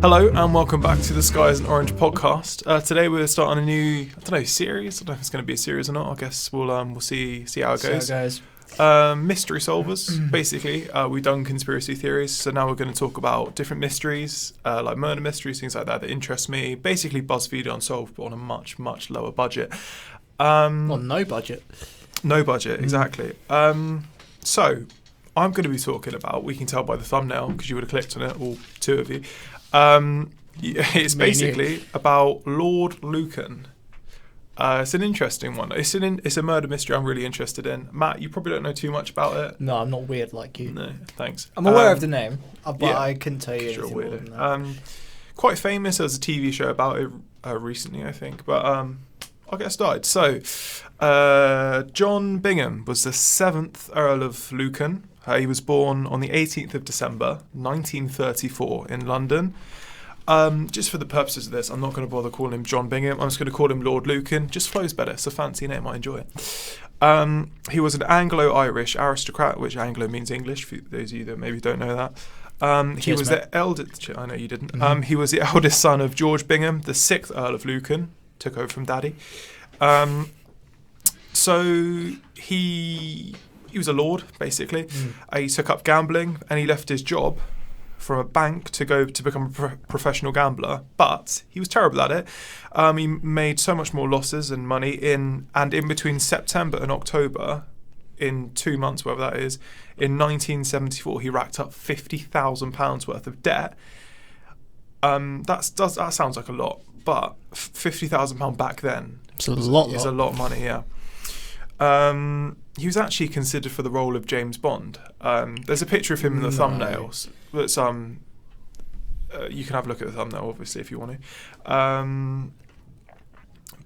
Hello and welcome back to the Sky is an Orange podcast. Today we're starting a new, series. I don't know if it's going to be a series or not. I guess we'll see how it goes. Mystery solvers, basically. We've done conspiracy theories, so now we're going to talk about different mysteries, like murder mysteries, things like that interest me. Basically BuzzFeed Unsolved, but on a much, much lower budget. No budget. No budget, exactly. So I'm going to be talking about, we can tell by the thumbnail, because you would have clicked on it, all two of you. It's basically about Lord Lucan. It's an interesting one. It's a murder mystery I'm really interested in. Matt, you probably don't know too much about it. No, I'm not weird like you. No, thanks. I'm aware of the name, but I couldn't tell you anything more than that. Quite famous. There was a TV show about it recently, I think. But I'll get started. So, John Bingham was the 7th Earl of Lucan. He was born on the 18th of December, 1934 in London. Just for the purposes of this, I'm not going to bother calling him John Bingham. I'm just going to call him Lord Lucan. Just flows better. It's a fancy name. I enjoy it. He was an Anglo-Irish aristocrat, which Anglo means English, for those of you that maybe don't know that. He was the eldest... I know you didn't. Mm-hmm. He was the eldest son of George Bingham, the 6th Earl of Lucan. Took over from Daddy. So he was a lord, basically. He took up gambling and he left his job from a bank to go to become a professional gambler, but he was terrible at it. He made so much more losses and money in between September and October, in 2 months, whatever that is, in 1974, he racked up £50,000 worth of debt. That sounds like a lot, but £50,000 back then is a lot of money, yeah. He was actually considered for the role of James Bond. There's a picture of him in the thumbnails. That's you can have a look at the thumbnail, obviously, if you want to.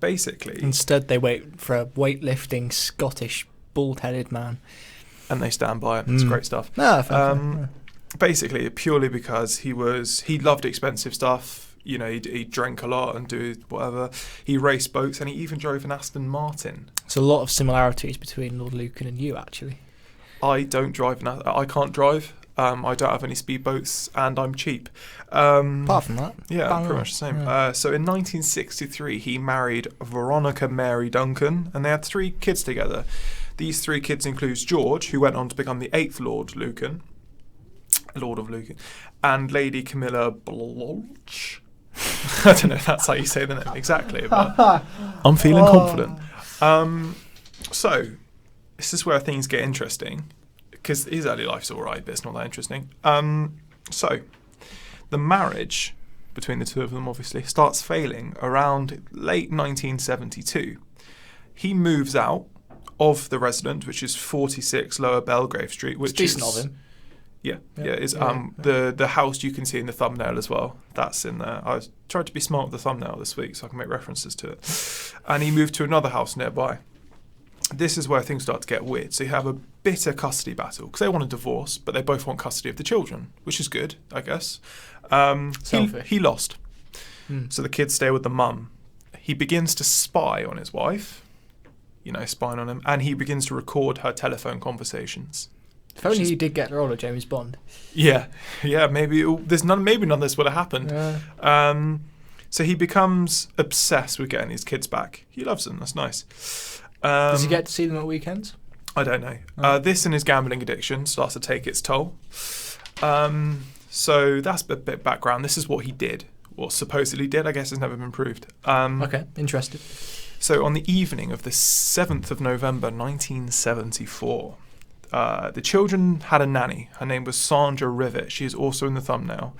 Basically, instead they wait for a weightlifting Scottish bald-headed man, and they stand by it. It's great stuff. Basically, purely because he loved expensive stuff. You know, he drank a lot and do whatever. He raced boats and he even drove an Aston Martin. There's a lot of similarities between Lord Lucan and you, actually. I don't drive. I can't drive. I don't have any speedboats and I'm cheap. Apart from that. Yeah, pretty much the same. Yeah. So in 1963, he married Veronica Mary Duncan and they had 3 kids together. These 3 kids includes George, who went on to become the 8th Lord of Lucan, and Lady Camilla Blanche. I don't know if that's how you say the name exactly, but I'm feeling confident. So, this is where things get interesting, because his early life's alright, but it's not that interesting. So, the marriage between the two of them, obviously, starts failing around late 1972. He moves out of the residence, which is 46 Lower Belgrave Street, which is decent of him. Yeah. It's the house you can see in the thumbnail as well. That's in there. I tried to be smart with the thumbnail this week so I can make references to it. And he moved to another house nearby. This is where things start to get weird. So you have a bitter custody battle because they want a divorce, but they both want custody of the children, which is good, I guess. Selfish. He lost. So the kids stay with the mum. He begins to spy on his wife, spying on him, and he begins to record her telephone conversations. If only he did get the role of James Bond. Yeah, maybe none of this would have happened. Yeah. So he becomes obsessed with getting his kids back. He loves them. That's nice. Does he get to see them at weekends? I don't know. Oh. This and his gambling addiction starts to take its toll. So that's a bit background. This is what he did, or supposedly did. I guess it's never been proved. Okay, interested. So on the evening of the 7th of November, 1974. The children had a nanny. Her name was Sandra Rivet. She is also in the thumbnail.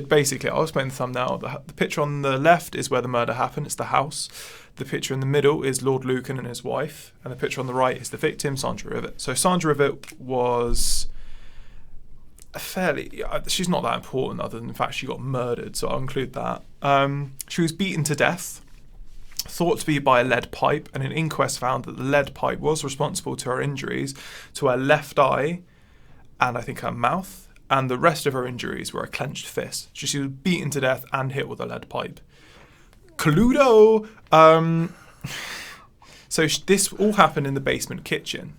Basically, I'll explain the thumbnail. The picture on the left is where the murder happened. It's the house. The picture in the middle is Lord Lucan and his wife. And the picture on the right is the victim, Sandra Rivet. So Sandra Rivet was she's not that important other than the fact she got murdered. So I'll include that. She was beaten to death. Thought to be by a lead pipe, and an inquest found that the lead pipe was responsible to her injuries to her left eye and I think her mouth, and the rest of her injuries were a clenched fist. So she was beaten to death and hit with a lead pipe. Cluedo! So this all happened in the basement kitchen.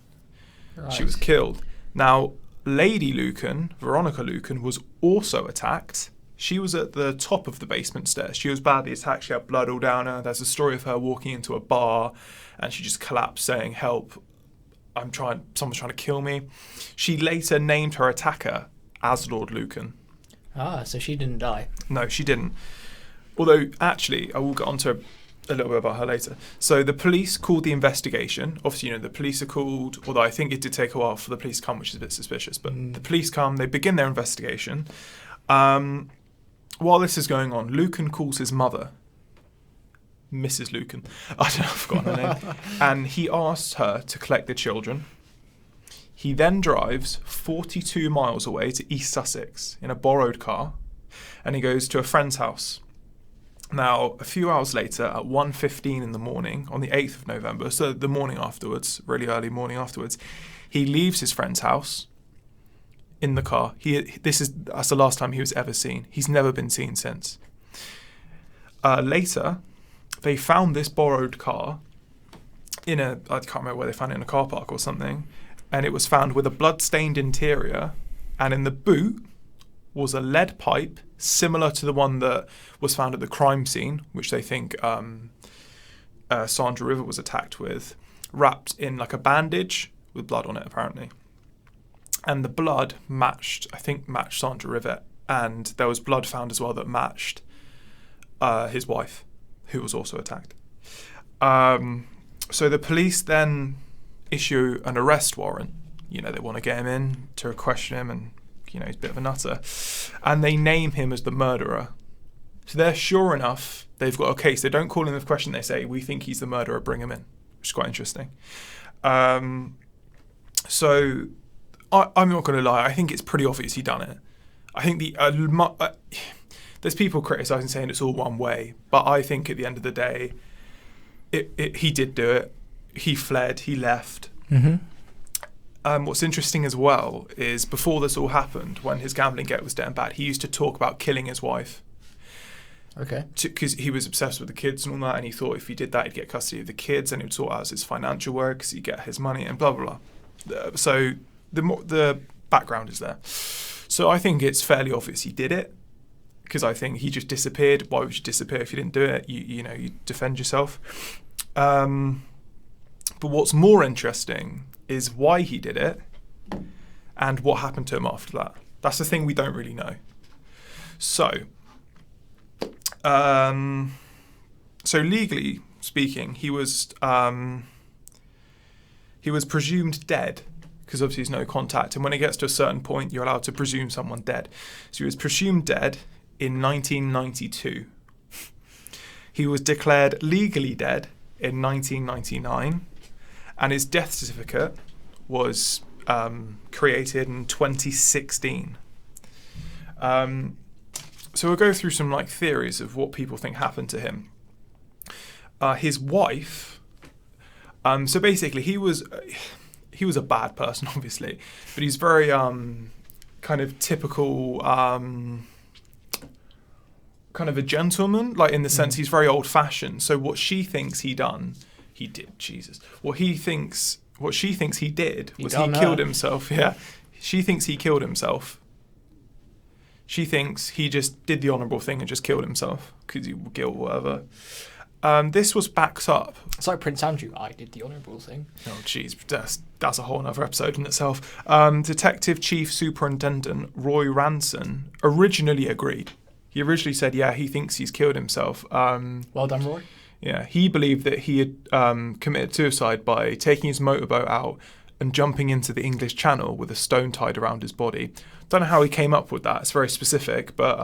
Right. She was killed. Now, Lady Lucan, Veronica Lucan, was also attacked. She was at the top of the basement stairs. She was badly attacked. She had blood all down her. There's a story of her walking into a bar and she just collapsed saying, "Help, someone's trying to kill me." She later named her attacker as Lord Lucan. Ah, so she didn't die. No, she didn't. Although, actually, I will get onto a little bit about her later. So the police called the investigation. Obviously, the police are called, although I think it did take a while for the police to come, which is a bit suspicious. But the police come, they begin their investigation. While this is going on, Lucan calls his mother, Mrs. Lucan. I don't know, I've forgotten her name. And he asks her to collect the children. He then drives 42 miles away to East Sussex in a borrowed car, and he goes to a friend's house. Now, a few hours later, at 1:15 in the morning, on the 8th of November, so the morning afterwards, really early morning afterwards, he leaves his friend's house in the car. That's the last time he was ever seen. He's never been seen since. Later, they found this borrowed car I can't remember where they found it, in a car park or something, and it was found with a blood-stained interior, and in the boot was a lead pipe similar to the one that was found at the crime scene, which they think Sandra River was attacked with, wrapped in like a bandage with blood on it, apparently. And the blood matched Sandra River, and there was blood found as well that matched his wife, who was also attacked. So the police then issue an arrest warrant. They want to get him in to question him, and he's a bit of a nutter. And they name him as the murderer. So they're sure enough, they've got a case. They don't call him with question, they say, "We think he's the murderer, bring him in," which is quite interesting. So I'm not going to lie, I think it's pretty obvious he done it. I think there's people criticising, saying it's all one way, but I think at the end of the day, he did do it. He fled, he left. Mm-hmm. What's interesting as well is before this all happened, when his gambling debt was getting bad, he used to talk about killing his wife. Okay. Because he was obsessed with the kids and all that, and he thought if he did that, he'd get custody of the kids, and he would sort out his financial work because he'd get his money and blah, blah, blah. So the background is there. So I think it's fairly obvious he did it, because I think he just disappeared. Why would you disappear if you didn't do it? You defend yourself. But what's more interesting is why he did it and what happened to him after that. That's the thing we don't really know. So legally speaking, he was presumed dead, because obviously there's no contact, and when it gets to a certain point, you're allowed to presume someone dead. So he was presumed dead in 1992. He was declared legally dead in 1999, and his death certificate was created in 2016. So we'll go through some theories of what people think happened to him. His wife. So basically, he was a bad person, obviously, but he's very kind of typical kind of a gentleman, in the sense he's very old-fashioned. So what she thinks he did. Jesus. What she thinks he did was he killed himself. Yeah, she thinks he killed himself. She thinks he just did the honourable thing and just killed himself because he guilt or whatever. This was backed up. It's like Prince Andrew. I did the honourable thing. Oh, jeez, that's a whole other episode in itself. Detective Chief Superintendent Roy Ranson originally agreed. He originally said, yeah, he thinks he's killed himself. Well done, Roy. Yeah, he believed that he had committed suicide by taking his motorboat out and jumping into the English Channel with a stone tied around his body. Don't know how he came up with that. It's very specific, but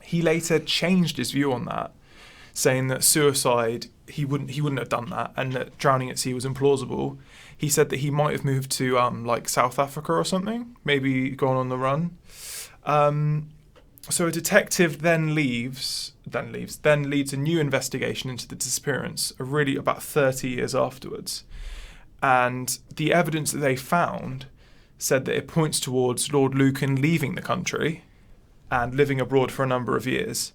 he later changed his view on that, saying that suicide, he wouldn't have done that, and that drowning at sea was implausible. He said that he might have moved to South Africa or something, maybe gone on the run. So a detective then leads a new investigation into the disappearance, really about 30 years afterwards. And the evidence that they found said that it points towards Lord Lucan leaving the country and living abroad for a number of years.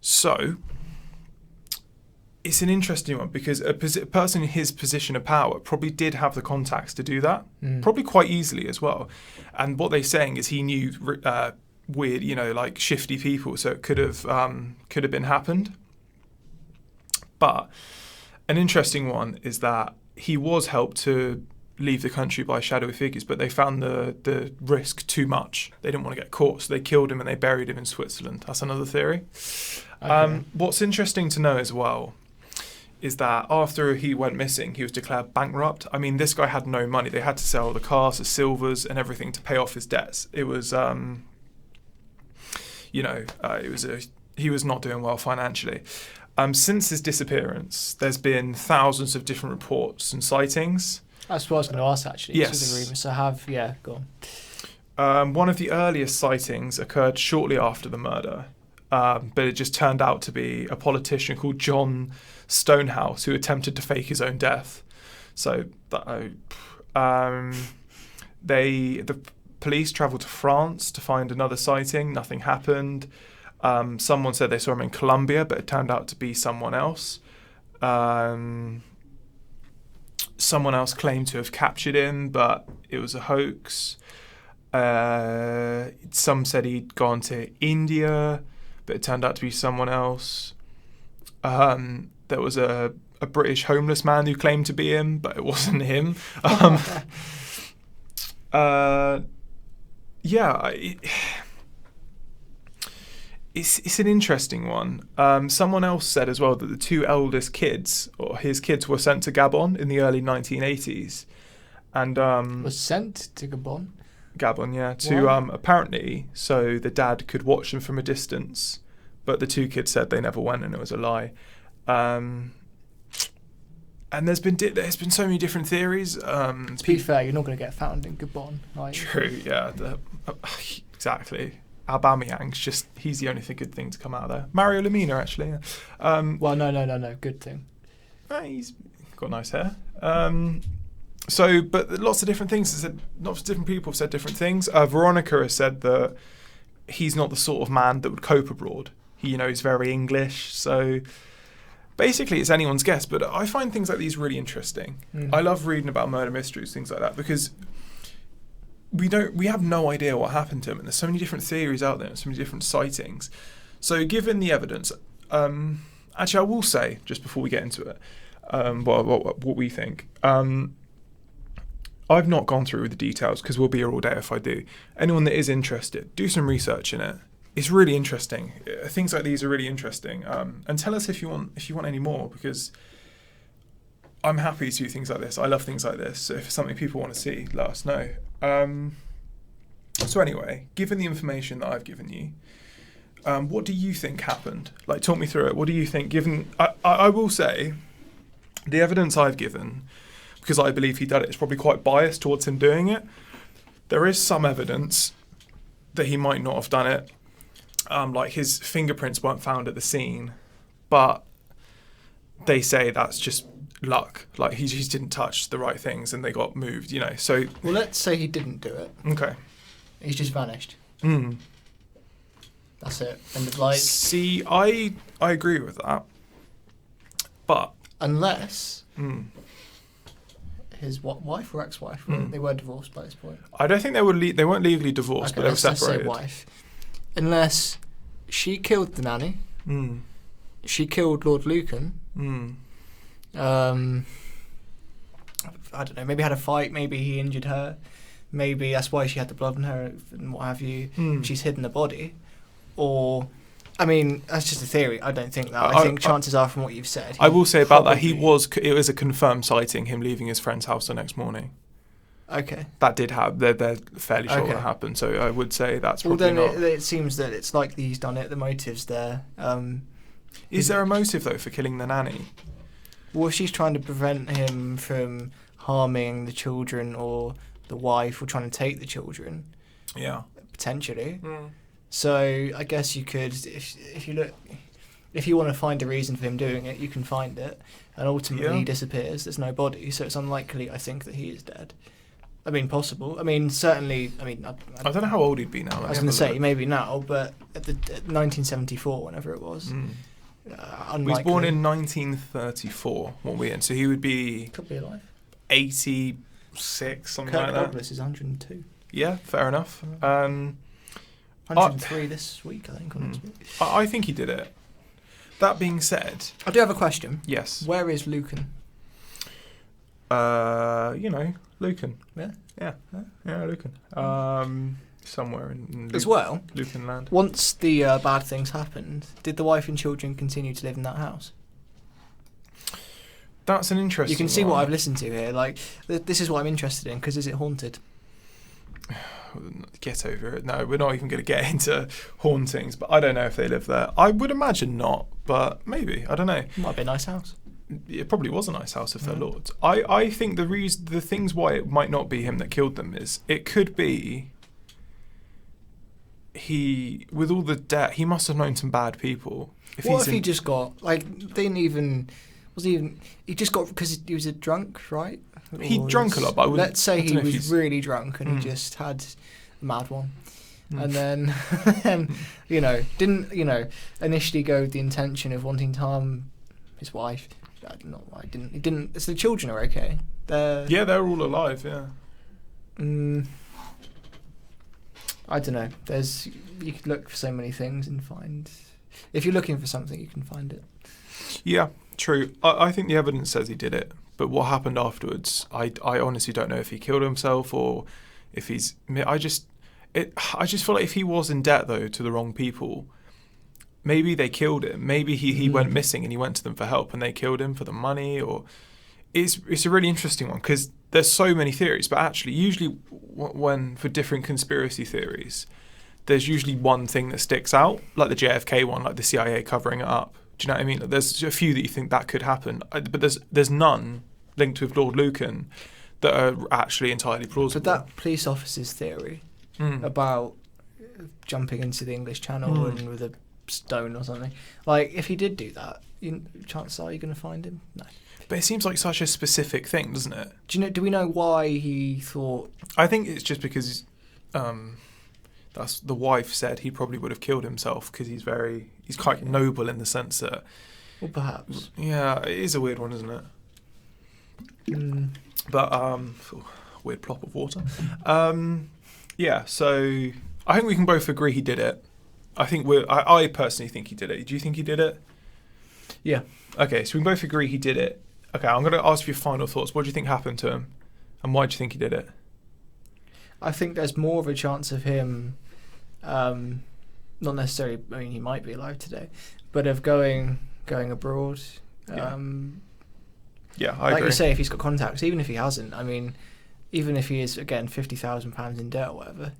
So it's an interesting one because a person in his position of power probably did have the contacts to do that, probably quite easily as well. And what they're saying is he knew weird, like shifty people, so it could have been happened. But an interesting one is that he was helped to leave the country by shadowy figures, but they found the risk too much. They didn't want to get caught, so they killed him and they buried him in Switzerland. That's another theory. Okay. What's interesting to know as well is that after he went missing, he was declared bankrupt. I mean, this guy had no money. They had to sell the cars, the silvers, and everything to pay off his debts. It was, he was not doing well financially. Since his disappearance, there's been thousands of different reports and sightings. That's what I was going to ask, actually. Yes. The rumours. So go on. One of the earliest sightings occurred shortly after the murder, but it just turned out to be a politician called John Stonehouse who attempted to fake his own death. So the police travelled to France to find another sighting. Nothing happened. Someone said they saw him in Colombia, but it turned out to be someone else. Someone else claimed to have captured him, but it was a hoax. Some said he'd gone to India, but it turned out to be someone else. There was a British homeless man who claimed to be him, but it wasn't him. It's an interesting one. Someone else said as well that the two eldest kids, or his kids, were sent to Gabon in the early 1980s. And was sent to Gabon? Gabon, yeah. To apparently, so the dad could watch them from a distance, but the two kids said they never went and it was a lie. And there's been so many different theories. To be fair, you're not going to get found in Gabon. True, yeah. Exactly. Aubameyang's he's the only good thing to come out of there. Mario Lemina, actually. Yeah. No. Good thing. He's got nice hair. But lots of different things. Lots of different people have said different things. Veronica has said that he's not the sort of man that would cope abroad. He's very English. So basically, it's anyone's guess. But I find things like these really interesting. I love reading about murder mysteries, things like that, because we have no idea what happened to him, and there's so many different theories out there, and so many different sightings. So given the evidence, actually I will say, just before we get into it, what we think. I've not gone through the details because we'll be here all day if I do. Anyone that is interested, do some research in it. It's really interesting. Things like these are really interesting. And tell us if you want any more, because I'm happy to do things like this. I love things like this. So if it's something people want to see, let us know. So anyway, given the information that I've given you, what do you think happened? Like, talk me through it. What do you think? Given, I will say, the evidence I've given, because I believe he did it, is probably quite biased towards him doing it. There is some evidence that he might not have done it. Like his fingerprints weren't found at the scene, but they say that's just luck. Like he just didn't touch the right things and they got moved, So well, let's say he didn't do it. Okay. He's just vanished. That's it. And see, I agree with that, but unless his wife or ex-wife, they were divorced by this point. I don't think they weren't legally divorced, but they were separated. Let's say wife. Unless she killed the nanny, she killed Lord Lucan. I don't know. Maybe had a fight. Maybe he injured her. Maybe that's why she had the blood on her and what have you. She's hidden the body, or. I mean, that's just a theory. I don't think that. I think chances are, from what you've said. I will say about that, it was a confirmed sighting, him leaving his friend's house the next morning. Okay. That did happen. They're fairly sure that happened. So I would say that's probably not. Well, then it seems that it's likely he's done it. The motive's there. Is there a motive, though, for killing the nanny? Well, if she's trying to prevent him from harming the children or the wife, or trying to take the children. Yeah. Potentially. So I guess you could, if you look, if you want to find a reason for him doing it, you can find it. And ultimately he disappears. There's no body, so it's unlikely, I think, that he is dead. I mean, possible. I mean, certainly. I mean, I don't know how old he'd be now. I was going to say maybe now, but at 1974, whenever it was, unlikely. He was born in 1934. What we in? So he would be Could be alive. 86, something Kirk like that. Douglas is 102. Yeah, fair enough. 103 this week, I think. On this week. I think he did it. That being said, I do have a question. yes. Where is Lucan? Lucan. Yeah. Yeah, Lucan. Somewhere in As well, Lucan land. once the bad things happened, did the wife and children continue to live in that house? That's an interesting. You can see one. what I've listened to here. Like, this is what I'm interested in, because is it haunted? Get over it. No, we're not even going to get into hauntings, but I don't know if they live there. I would imagine not, but maybe. I don't know. Might be a nice house. It probably was a nice house if they're lords. I think the things why it might not be him that killed them is it could be he, with all the debt, he must have known some bad people. What if he just got, like, he just got, because he was a drunk, right? He drunk a lot, but I wouldn't. Let's say he was really drunk and he just had a mad one. And then, didn't, initially go with the intention of wanting to harm his wife. He didn't. So the children are okay. They're all alive. Yeah. I don't know. You could look for so many things and find. If you're looking for something, you can find it. Yeah, true. I think the evidence says he did it, but what happened afterwards, I honestly don't know if he killed himself or if he's. I just feel like if he was in debt though to the wrong people. Maybe they killed him. Maybe he went missing and he went to them for help and they killed him for the money. Or it's a really interesting one because there's so many theories. But actually, usually when for different conspiracy theories, there's usually one thing that sticks out, like the JFK one, like the CIA covering it up. Do you know what I mean? Like there's a few that you think that could happen, but there's none linked with Lord Lucan that are actually entirely plausible. But that police officer's theory about jumping into the English Channel and with a stone or something. Like, if he did do that, chances are you're going to find him. No. But it seems like such a specific thing, doesn't it? Do we know why he thought? I think it's just because that's the wife said he probably would have killed himself because he's quite noble in the sense that. Well, perhaps. Yeah, it is a weird one, isn't it? But weird plop of water. Yeah, so I think we can both agree he did it. I personally think he did it. Do you think he did it? Yeah. Okay, so we can both agree he did it. Okay, I'm going to ask you your final thoughts. What do you think happened to him? And why do you think he did it? I think there's more of a chance of him, not necessarily, I mean, he might be alive today, but of going abroad. Yeah, I agree. Like you say, if he's got contacts, even if he hasn't, I mean, even if he is, again, £50,000 in debt or whatever,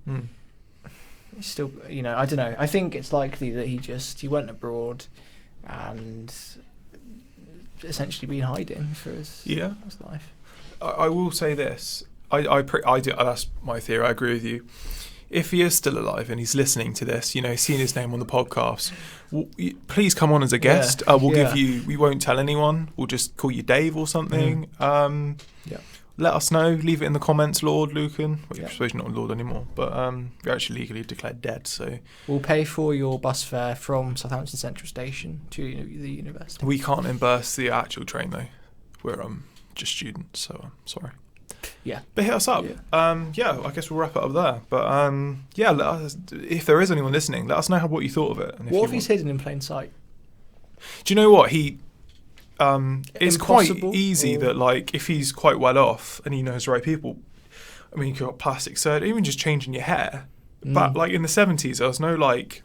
still, I don't know. I think it's likely that he went abroad and essentially been hiding for his life. I will say this. I do. That's my theory. I agree with you. If he is still alive and he's listening to this, seeing his name on the podcast, please come on as a guest. We'll give you. We won't tell anyone. We'll just call you Dave or something. Let us know. Leave it in the comments, Lord Lucan. Well, I suppose you're not a Lord anymore, but you're actually legally declared dead. So we'll pay for your bus fare from Southampton Central Station to the university. We can't reimburse the actual train though. We're just students, so I'm sorry. Yeah, but hit us up. I guess we'll wrap it up there. But if there is anyone listening, let us know what you thought of it. And what if he's hidden in plain sight? Do you know what it's quite easy that, like, if he's quite well off and he knows the right people, I mean, you've got plastic surgery, even just changing your hair. But, like, in the 70s, there was no, like,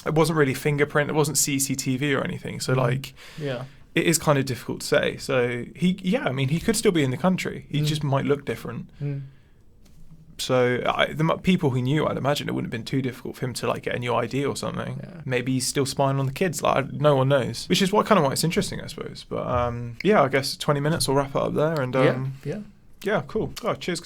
it wasn't really fingerprint, it wasn't CCTV or anything. So, like, it is kind of difficult to say. So, he could still be in the country. He just might look different. So the people who knew, I'd imagine it wouldn't have been too difficult for him to, like, get a new ID or something. Yeah. Maybe he's still spying on the kids. Like, no one knows. Which is why it's interesting, I suppose. But I guess 20 minutes, we'll wrap it up there. And yeah, cool. Oh, cheers.